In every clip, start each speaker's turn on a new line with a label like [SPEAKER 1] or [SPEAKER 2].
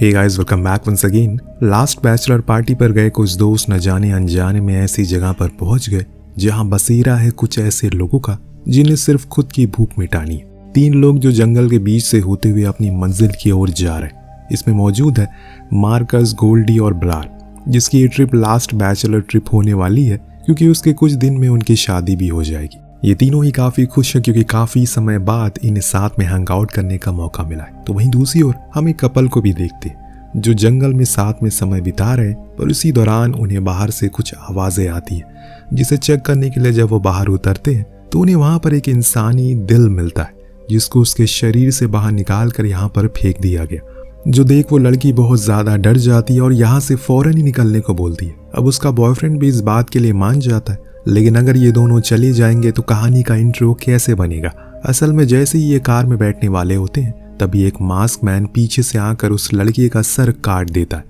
[SPEAKER 1] हे guys, welcome back once again. Last bachelor party पर गए कुछ दोस्त न जाने अनजाने में ऐसी जगह पर पहुंच गए जहां बसेरा है कुछ ऐसे लोगों का जिन्हें सिर्फ खुद की भूख मिटानी है। 3 लोग जो जंगल के बीच से होते हुए अपनी मंजिल की ओर जा रहे हैं। इसमें मौजूद है मार्कस, गोल्डी और ब्रार, जिसकी ये ट्रिप लास्ट बैचलर ट्रिप होने वाली है क्योंकि उसके कुछ दिन में उनकी शादी भी हो जाएगी। ये तीनों ही काफी खुश हैं क्योंकि काफी समय बाद इन्हें साथ में हैंग आउट करने का मौका मिला है। तो वहीं दूसरी ओर हम एक कपल को भी देखते हैं जो जंगल में साथ में समय बिता रहे हैं, पर उसी दौरान उन्हें बाहर से कुछ आवाजें आती है जिसे चेक करने के लिए जब वो बाहर उतरते हैं तो उन्हें वहां पर एक इंसानी दिल मिलता है जिसको उसके शरीर से बाहर निकाल कर यहाँ पर फेंक दिया गया। जो देख वो लड़की बहुत ज्यादा डर जाती है और यहाँ से फौरन ही निकलने को बोलती है। अब उसका बॉयफ्रेंड भी इस बात के लिए मान जाता है, लेकिन अगर ये दोनों चले जाएंगे तो कहानी का इंट्रो कैसे बनेगा। असल में जैसे ही ये कार में बैठने वाले होते हैं तभी एक मास्क मैन पीछे से आकर उस लड़की का सर काट देता है।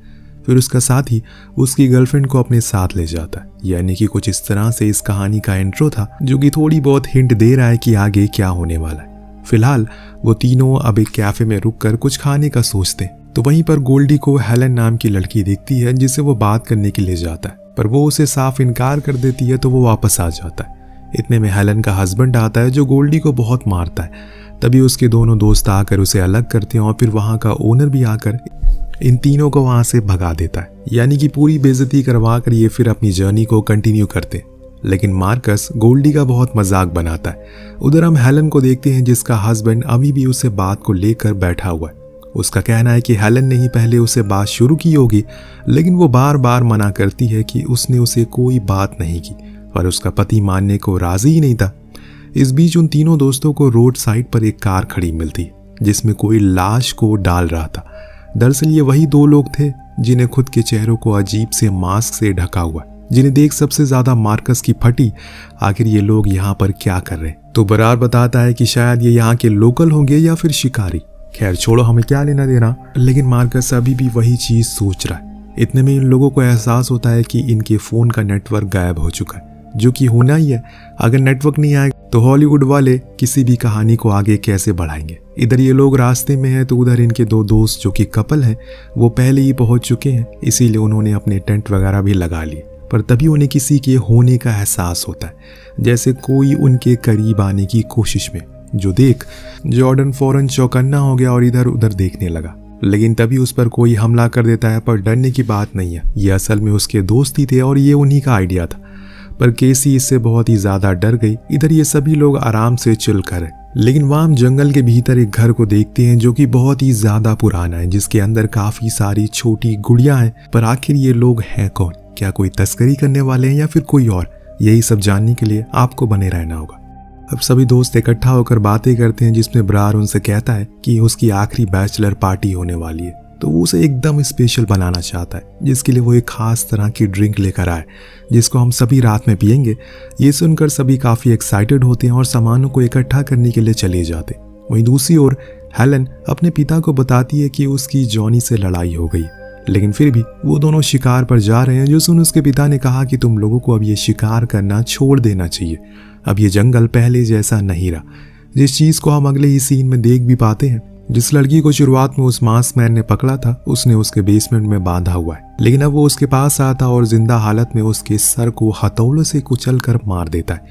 [SPEAKER 1] फिर उसका साथी उसकी गर्लफ्रेंड को अपने साथ ले जाता है। यानी कि कुछ इस तरह से इस कहानी का इंट्रो था जो कि थोड़ी बहुत हिंट दे रहा है कि आगे क्या होने वाला है। फिलहाल वो तीनों अब एक कैफे में रुककर कुछ खाने का सोचते हैं। तो वहीं पर गोल्डी को हेलन नाम की लड़की दिखती है जिससे वो बात करने के लिए जाता है, पर वो उसे साफ इनकार कर देती है तो वो वापस आ जाता है। इतने में हेलन का हस्बैंड आता है जो गोल्डी को बहुत मारता है। तभी उसके दोनों दोस्त आकर उसे अलग करते हैं और फिर वहां का ओनर भी आकर इन तीनों को वहां से भगा देता है। यानी कि पूरी बेइज्जती करवा कर ये फिर अपनी जर्नी को कंटिन्यू करते। लेकिन मार्कस गोल्डी का बहुत मजाक बनाता है। उधर हम हेलन को देखते हैं जिसका हस्बैंड अभी भी उसे बात को लेकर बैठा हुआ है। उसका कहना है कि हेलन ने ही पहले उसे बात शुरू की होगी, लेकिन वो बार बार मना करती है कि उसने उसे कोई बात नहीं की, पर उसका पति मानने को राजी ही नहीं था। इस बीच उन तीनों दोस्तों को रोड साइड पर एक कार खड़ी मिलती जिसमें कोई लाश को डाल रहा था। दरअसल ये वही 2 लोग थे जिन्हें खुद के चेहरों को अजीब से मास्क से ढका हुआ, जिन्हें देख सबसे ज्यादा मार्कस की फटी आखिर ये लोग यहाँ पर क्या कर रहे हैं। तो बरार बताता है कि शायद ये यहाँ के लोकल होंगे या फिर शिकारी। खैर छोड़ो, हमें क्या लेना देना। लेकिन मार्कस अभी भी वही चीज सोच रहा है। इतने में इन लोगों को एहसास होता है कि इनके फोन का नेटवर्क गायब हो चुका है, जो कि होना ही है। अगर नेटवर्क नहीं आए तो हॉलीवुड वाले किसी भी कहानी को आगे कैसे बढ़ाएंगे। इधर ये लोग रास्ते में हैं तो उधर इनके 2 दोस्त जो कि कपल हैं वो पहले ही पहुंच चुके हैं, इसीलिए उन्होंने अपने टेंट वगैरह भी लगा लिए। पर तभी उन्हें किसी के होने का एहसास होता है, जैसे कोई उनके करीब आने की कोशिश में। जो देख जॉर्डन फौरन चौकन्ना हो गया और इधर उधर देखने लगा, लेकिन तभी उस पर कोई हमला कर देता है। पर डरने की बात नहीं है, ये असल में उसके दोस्त ही थे और ये उन्हीं का आइडिया था। पर केसी इससे बहुत ही ज्यादा डर गई। इधर ये सभी लोग आराम से चिल कर रहे, लेकिन वहां हम जंगल के भीतर एक घर को देखते हैं जो कि बहुत ही ज्यादा पुराना है, जिसके अंदर काफी सारी छोटी गुड़ियां हैं। पर आखिर ये लोग हैं कौन? क्या कोई तस्करी करने वाले हैं या फिर कोई और? यही सब जानने के लिए आपको बने रहना होगा। अब सभी दोस्त इकट्ठा होकर बातें करते हैं, जिसमें ब्रार उनसे कहता है कि उसकी आखिरी बैचलर पार्टी होने वाली है, तो वो उसे एकदम स्पेशल बनाना चाहता है, जिसके लिए वो एक खास तरह की ड्रिंक लेकर आए जिसको हम सभी रात में पियेंगे। ये सुनकर सभी काफी एक्साइटेड होते हैं और सामानों को इकट्ठा करने के लिए चले जाते। वहीं दूसरी ओर हेलन अपने पिता को बताती है कि उसकी जॉनी से लड़ाई हो गई, लेकिन फिर भी वो दोनों शिकार पर जा रहे हैं। जो सुन उसके पिता ने कहा कि तुम लोगों को अब ये शिकार करना छोड़ देना चाहिए, अब ये जंगल पहले जैसा नहीं रहा। जिस चीज को हम अगले ही सीन में देख भी पाते हैं, जिस लड़की को शुरुआत में उस मास्क मैन ने पकड़ा था उसने उसके बेसमेंट में बांधा हुआ है, लेकिन अब वो उसके पास आता और जिंदा हालत में उसके सर को हथौड़ों से कुचल कर मार देता है।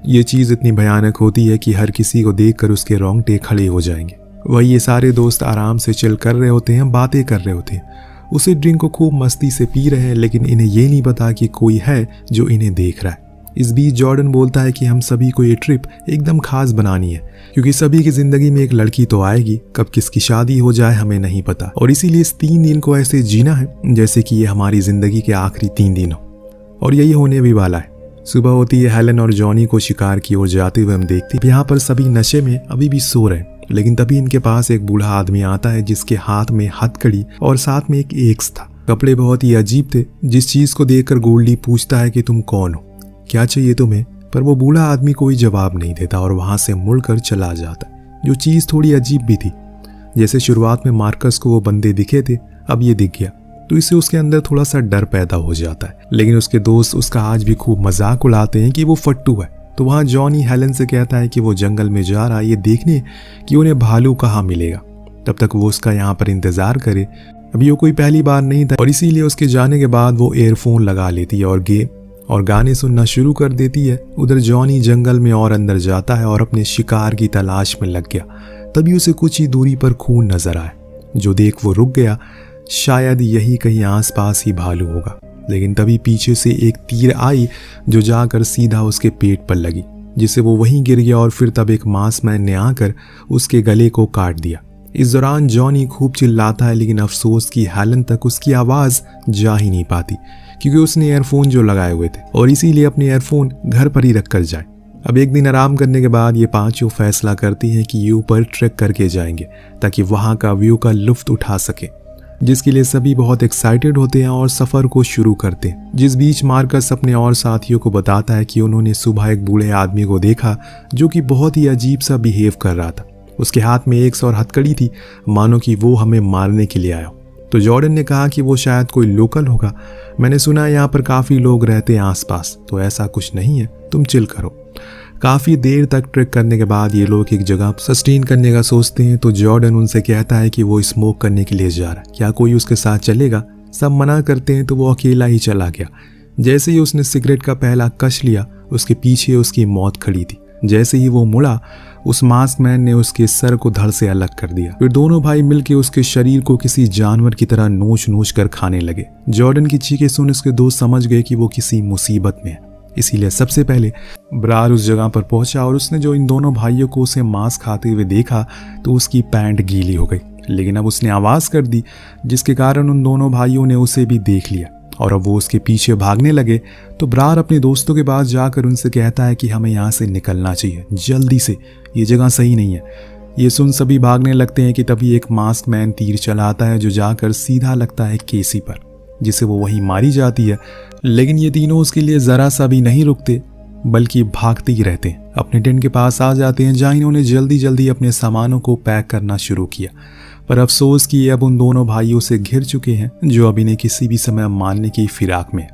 [SPEAKER 1] ये चीज इतनी भयानक होती है कि हर किसी को देखकर उसके रोंगटे खड़े हो जाएंगे। वही ये सारे दोस्त आराम से चिल कर रहे होते हैं, बातें कर रहे होते हैं, उसी ड्रिंक को खूब मस्ती से पी रहे हैं, लेकिन इन्हें ये नहीं पता कि कोई है जो इन्हें देख रहा है। इस बीच जॉर्डन बोलता है कि हम सभी को ये ट्रिप एकदम खास बनानी है, क्योंकि सभी की जिंदगी में एक लड़की तो आएगी, कब किसकी शादी हो जाए हमें नहीं पता, और इसीलिए इस 3 दिन को ऐसे जीना है जैसे कि ये हमारी जिंदगी के आखिरी 3 दिन हो। और यही होने भी वाला है। सुबह होती है, हेलन और जॉनी को शिकार की ओर जाते हुए हम देखते हैं। यहाँ पर सभी नशे में अभी भी सो रहे हैं, लेकिन तभी इनके पास एक बूढ़ा आदमी आता है जिसके हाथ में हथकड़ी और साथ में एक एक्स था। कपड़े बहुत ही अजीब थे, जिस चीज को देखकर गोल्डी पूछता है कि तुम कौन हो, क्या चाहिए तुम्हें? पर वो बूढ़ा आदमी कोई जवाब नहीं देता और वहां से मुड़कर चला जाता। जो चीज थोड़ी अजीब भी थी, जैसे शुरुआत में मार्कस को वो बंदे दिखे थे, अब ये दिख गया, तो इससे उसके अंदर थोड़ा सा डर पैदा हो जाता है। लेकिन उसके दोस्त उसका आज भी खूब मजाक उड़ाते हैं कि वो फट्टू है। तो वहां जॉनी हेलन से कहता है कि वो जंगल में जा रहा है ये देखने कि उन्हें भालू कहाँ मिलेगा, तब तक वो उसका यहाँ पर इंतजार करे। अभी वो कोई पहली बार नहीं था और इसीलिए उसके जाने के बाद वो ईयरफोन लगा लेती है और गेम और गाने सुनना शुरू कर देती है। उधर जॉनी जंगल में और अंदर जाता है और अपने शिकार की तलाश में लग गया। तभी उसे कुछ ही दूरी पर खून नजर आया, जो देख वो रुक गया। शायद यही कहीं आसपास ही भालू होगा। लेकिन तभी पीछे से एक तीर आई जो जाकर सीधा उसके पेट पर लगी, जिससे वो वहीं गिर गया। और फिर तब एक मांसमैन ने आकर उसके गले को काट दिया। इस दौरान जॉनी खूब चिल्लाता है, लेकिन अफसोस कि हेलन तक उसकी आवाज़ जा ही नहीं पाती, क्योंकि उसने ईयरफोन जो लगाए हुए थे और इसीलिए अपने ईयरफोन घर पर ही रख कर जाए। अब एक दिन आराम करने के बाद ये पांचों फैसला करती हैं कि ये ऊपर ट्रैक करके जाएंगे ताकि वहाँ का व्यू का लुत्फ उठा सके, जिसके लिए सभी बहुत एक्साइटेड होते हैं और सफ़र को शुरू करते हैं। जिस बीच मार्कस अपने और साथियों को बताता है कि उन्होंने सुबह एक बूढ़े आदमी को देखा जो कि बहुत ही अजीब सा बिहेव कर रहा था। उसके हाथ में एक और हथकड़ी थी, मानो कि वो हमें मारने के लिए आया। तो जॉर्डन ने कहा कि वो शायद कोई लोकल होगा। मैंने सुना है यहाँ पर काफ़ी लोग रहते हैं आसपास, तो ऐसा कुछ नहीं है, तुम चिल करो। काफ़ी देर तक ट्रैक करने के बाद ये लोग एक जगह सस्टेन करने का सोचते हैं। तो जॉर्डन उनसे कहता है कि वो स्मोक करने के लिए जा रहा है, क्या कोई उसके साथ चलेगा। सब मना करते हैं, तो वो अकेला ही चला गया। जैसे ही उसने सिगरेट का पहला कश लिया, उसके पीछे उसकी मौत खड़ी थी। जैसे ही वो मुड़ा, उस मास्कमैन ने उसके सर को धड़ से अलग कर दिया। फिर दोनों भाई मिलकर उसके शरीर को किसी जानवर की तरह नोच नोच कर खाने लगे। जॉर्डन की चीखें सुन उसके दोस्त समझ गए कि वो किसी मुसीबत में है। इसीलिए सबसे पहले ब्रार उस जगह पर पहुंचा और उसने जो इन दोनों भाइयों को उसे मांस खाते हुए देखा तो उसकी पैंट गीली हो गई। लेकिन अब उसने आवाज़ कर दी, जिसके कारण उन दोनों भाइयों ने उसे भी देख लिया और अब वो उसके पीछे भागने लगे। तो ब्रार अपने दोस्तों के पास जाकर उनसे कहता है कि हमें यहाँ से निकलना चाहिए जल्दी से, ये जगह सही नहीं है। ये सुन सभी भागने लगते हैं कि तभी एक मास्कमैन तीर चलाता है जो जाकर सीधा लगता है केसी पर, जिसे वो वहीं मारी जाती है। लेकिन ये तीनों उसके लिए ज़रा सा भी नहीं रुकते, बल्कि भागते ही रहते हैं। अपने टेंट के पास आ जाते हैं, जहाँ इन्होंने जल्दी जल्दी अपने सामानों को पैक करना शुरू किया। पर अफसोस कि अब उन दोनों भाइयों से घिर चुके हैं, जो अब इन्हें किसी भी समय मारने की फिराक में है।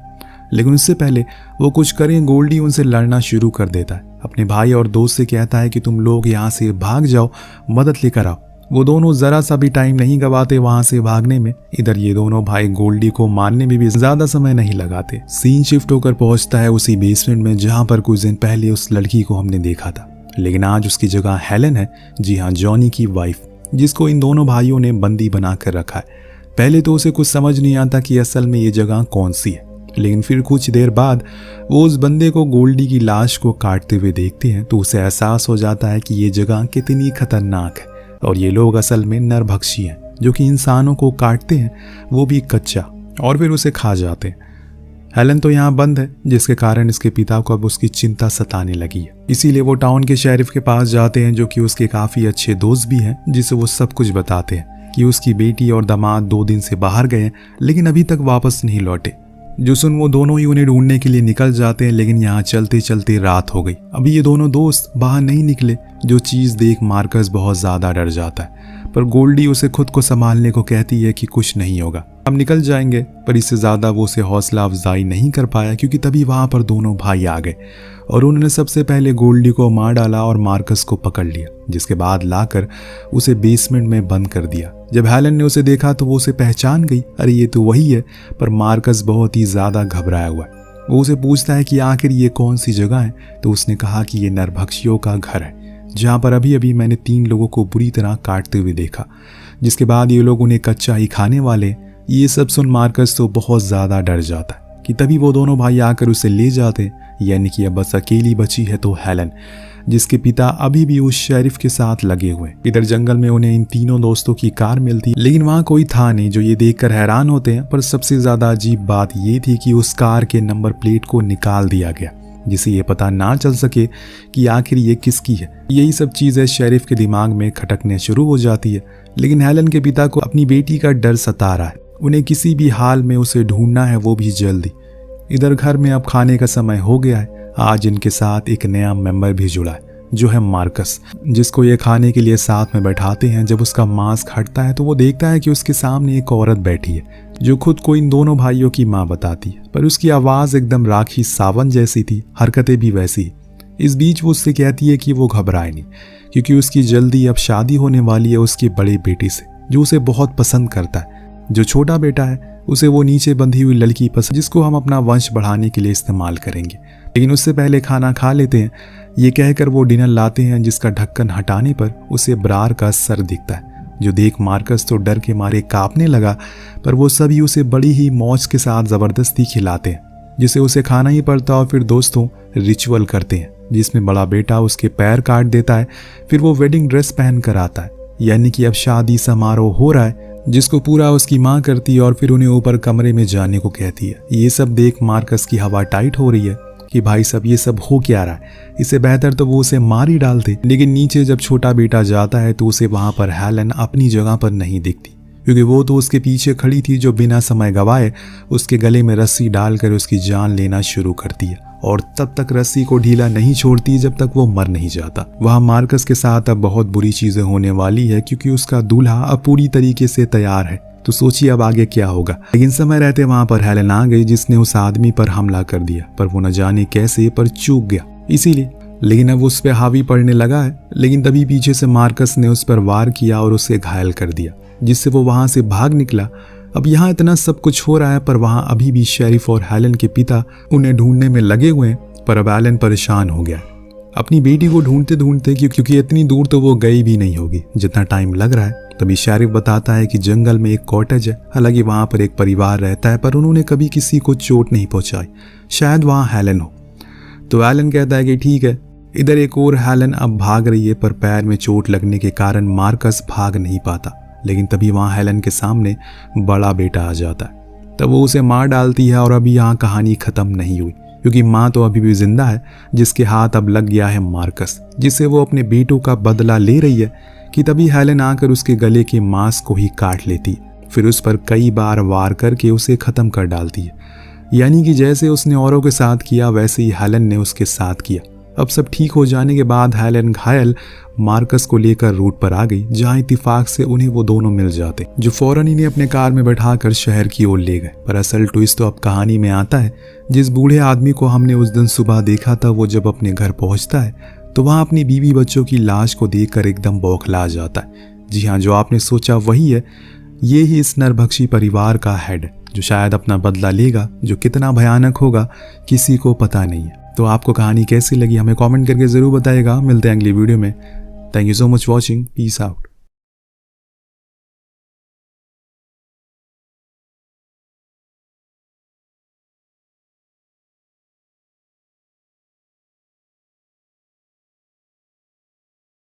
[SPEAKER 1] लेकिन उससे पहले वो कुछ करें, गोल्डी उनसे लड़ना शुरू कर देता है। अपने भाई और दोस्त से कहता है कि तुम लोग यहाँ से भाग जाओ, मदद लेकर आओ। वो दोनों ज़रा सा भी टाइम नहीं गवाते वहाँ से भागने में। इधर ये दोनों भाई गोल्डी को मारने में भी ज़्यादा समय नहीं लगाते। सीन शिफ्ट होकर पहुँचता है उसी बेसमेंट में जहाँ पर कुछ दिन पहले उस लड़की को हमने देखा था। लेकिन आज उसकी जगह हेलन है, जी हाँ, जॉनी की वाइफ, जिसको इन दोनों भाइयों ने बंदी बना कर रखा है। पहले तो उसे कुछ समझ नहीं आता कि असल में ये जगह कौन सी है, लेकिन फिर कुछ देर बाद वो उस बंदे को गोल्डी की लाश को काटते हुए देखते हैं तो उसे एहसास हो जाता है कि ये जगह कितनी खतरनाक है और ये लोग असल में नरभक्षी हैं, जो कि इंसानों को काटते हैं, वो भी कच्चा, और फिर उसे खा जाते हैं। हेलन तो यहाँ बंद है, जिसके कारण इसके पिता को अब उसकी चिंता सताने लगी है। इसीलिए वो टाउन के शेरिफ के पास जाते हैं, जो कि उसके काफ़ी अच्छे दोस्त भी हैं, जिसे वो सब कुछ बताते हैं कि उसकी बेटी और दामाद 2 दिन से बाहर गए हैं, लेकिन अभी तक वापस नहीं लौटे। जो सुन वो दोनों ही उन्हें ढूंढने के लिए निकल जाते हैं, लेकिन यहाँ चलते चलते रात हो गई। अभी ये दोनों दोस्त बाहर नहीं निकले, जो चीज़ देख मार्कस बहुत ज़्यादा डर जाता है। पर गोल्डी उसे खुद को संभालने को कहती है कि कुछ नहीं होगा, हम निकल जाएंगे। पर इससे ज़्यादा वो उसे हौसला अफजाई नहीं कर पाया, क्योंकि तभी वहाँ पर दोनों भाई आ गए और उन्होंने सबसे पहले गोल्डी को मार डाला और मार्कस को पकड़ लिया, जिसके बाद लाकर उसे बेसमेंट में बंद कर दिया। जब हेलन ने उसे देखा तो वो उसे पहचान गई, अरे ये तो वही है। पर मार्कस बहुत ही ज़्यादा घबराया हुआ है। वो उसे पूछता है कि आखिर ये कौन सी जगह है, तो उसने कहा कि ये नरभक्षियों का घर है, जहाँ पर अभी अभी मैंने 3 लोगों को बुरी तरह काटते हुए देखा, जिसके बाद ये लोग उन्हें कच्चा ही खाने वाले। ये सब सुन मार्कस तो बहुत ज़्यादा डर जाता है कि तभी वो दोनों भाई आकर उसे ले जाते, यानी कि अब बस अकेली बची है तो हेलन, जिसके पिता अभी भी उस शेरिफ के साथ लगे हुए। इधर जंगल में उन्हें इन तीनों दोस्तों की कार मिलती, लेकिन वहाँ कोई था नहीं, जो ये देखकर हैरान होते हैं। पर सबसे ज़्यादा अजीब बात ये थी कि उस कार के नंबर प्लेट को निकाल दिया गया, जिसे ये पता ना चल सके कि आखिर ये किसकी है। यही सब चीज़ें शेरिफ के दिमाग में खटकने शुरू हो जाती है। लेकिन हेलन के पिता को अपनी बेटी का डर सता रहा है, उन्हें किसी भी हाल में उसे ढूंढना है, वो भी जल्दी। इधर घर में अब खाने का समय हो गया है। आज इनके साथ एक नया मेंबर भी जुड़ा है, जो है मार्कस, जिसको ये खाने के लिए साथ में बैठाते हैं। जब उसका मास्क हटता है तो वो देखता है कि उसके सामने एक औरत बैठी है, जो खुद को इन दोनों भाइयों की माँ बताती है। पर उसकी आवाज़ एकदम राखी सावन जैसी थी, हरकतें भी वैसी। इस बीच वो उससे कहती है कि वो घबराए नहीं, क्योंकि उसकी जल्दी अब शादी होने वाली है उसकी बड़े बेटे से, जो उसे बहुत पसंद करता है। जो छोटा बेटा है उसे वो नीचे बंधी हुई लड़की पसंद, जिसको हम अपना वंश बढ़ाने के लिए इस्तेमाल करेंगे। लेकिन उससे पहले खाना खा लेते हैं, ये कहकर वो डिनर लाते हैं, जिसका ढक्कन हटाने पर उसे ब्रार का सर दिखता है, जो देख मार्कस तो डर के मारे कांपने लगा, पर वो सभी उसे बड़ी ही मौज के साथ ज़बरदस्ती खिलाते हैं, जिसे उसे खाना ही पड़ता और फिर दोस्तों रिचुअल करते हैं, जिसमें बड़ा बेटा उसके पैर काट देता है। फिर वो वेडिंग ड्रेस पहन कर आता है, यानी कि अब शादी समारोह हो रहा है, जिसको पूरा उसकी माँ करती है और फिर उन्हें ऊपर कमरे में जाने को कहती है। ये सब देख मार्कस की हवा टाइट हो रही है कि भाई सब ये सब हो क्या रहा है, इससे बेहतर तो वो उसे मार ही डालते। लेकिन नीचे जब छोटा बेटा जाता है तो उसे वहां पर हेलन अपनी जगह पर नहीं दिखती, क्योंकि वो तो उसके पीछे खड़ी थी, जो बिना समय गवाए उसके गले में रस्सी डालकर उसकी जान लेना शुरू करती है और तब तक रस्सी को ढीला नहीं छोड़ती जब तक वो मर नहीं जाता। वहाँ मार्कस के साथ अब बहुत बुरी चीजें होने वाली है, क्योंकि उसका दूल्हा अब पूरी तरीके से तैयार है। तो सोचिए अब आगे क्या होगा। लेकिन समय रहते वहां पर हेलन आ गई, जिसने उस आदमी पर हमला कर दिया, पर वो न जाने कैसे पर चूक गया, इसीलिए। लेकिन अब उस पर हावी पड़ने लगा है। लेकिन तभी पीछे से मार्कस ने उस पर वार किया और उसे घायल कर दिया, जिससे वो वहां से भाग निकला। अब यहाँ इतना सब कुछ हो रहा है, पर वहां अभी भी शेरिफ और हेलन के पिता उन्हें ढूंढने में लगे हुए हैं। पर अब एलन परेशान हो गया अपनी बेटी को ढूंढते ढूंढते, क्योंकि इतनी दूर तो वो गई भी नहीं होगी जितना टाइम लग रहा है। तभी शेरिफ बताता है कि जंगल में एक कॉटेज है, हालांकि वहां पर एक परिवार रहता है, पर उन्होंने कभी किसी को चोट नहीं पहुंचाई, शायद वहां हेलन हो। तो एलन कहता है कि ठीक है। इधर एक और हेलन अब भाग रही है, पर पैर में चोट लगने के कारण मार्कस भाग नहीं पाता। लेकिन तभी वहां हेलन के सामने बड़ा बेटा आ जाता है, तब वो उसे मार डालती है। और अभी यहाँ कहानी खत्म नहीं हुई, क्योंकि माँ तो अभी भी जिंदा है, जिसके हाथ अब लग गया है मार्कस, जिससे वो अपने बेटों का बदला ले रही है। कि तभी हेलन आकर उसके गले के मांस को ही काट लेती है, फिर उस पर कई बार वार करके उसे खत्म कर डालती है। यानी कि जैसे उसने औरों के साथ किया, वैसे ही हेलन ने उसके साथ किया। अब सब ठीक हो जाने के बाद हेलन घायल मार्कस को लेकर रूट पर आ गई, जहां इत्तेफाक से उन्हें वो दोनों मिल जाते, जो फौरन इन्हें अपने कार में बैठाकर शहर की ओर ले गए। पर असल ट्विस्ट तो अब कहानी में आता है। जिस बूढ़े आदमी को हमने उस दिन सुबह देखा था, वो जब अपने घर पहुंचता है तो वहां अपनी बीवी बच्चों की लाश को देखकर एकदम बौखला जाता है। जी हाँ, जो आपने सोचा वही है। ये ही इस नरभक्षी परिवार का हेड, जो शायद अपना बदला लेगा, जो कितना भयानक होगा किसी को पता नहीं है। तो आपको कहानी कैसी लगी हमें कमेंट करके जरूर बताइएगा। मिलते हैं अगली वीडियो में। Thank you so much watching. Peace out.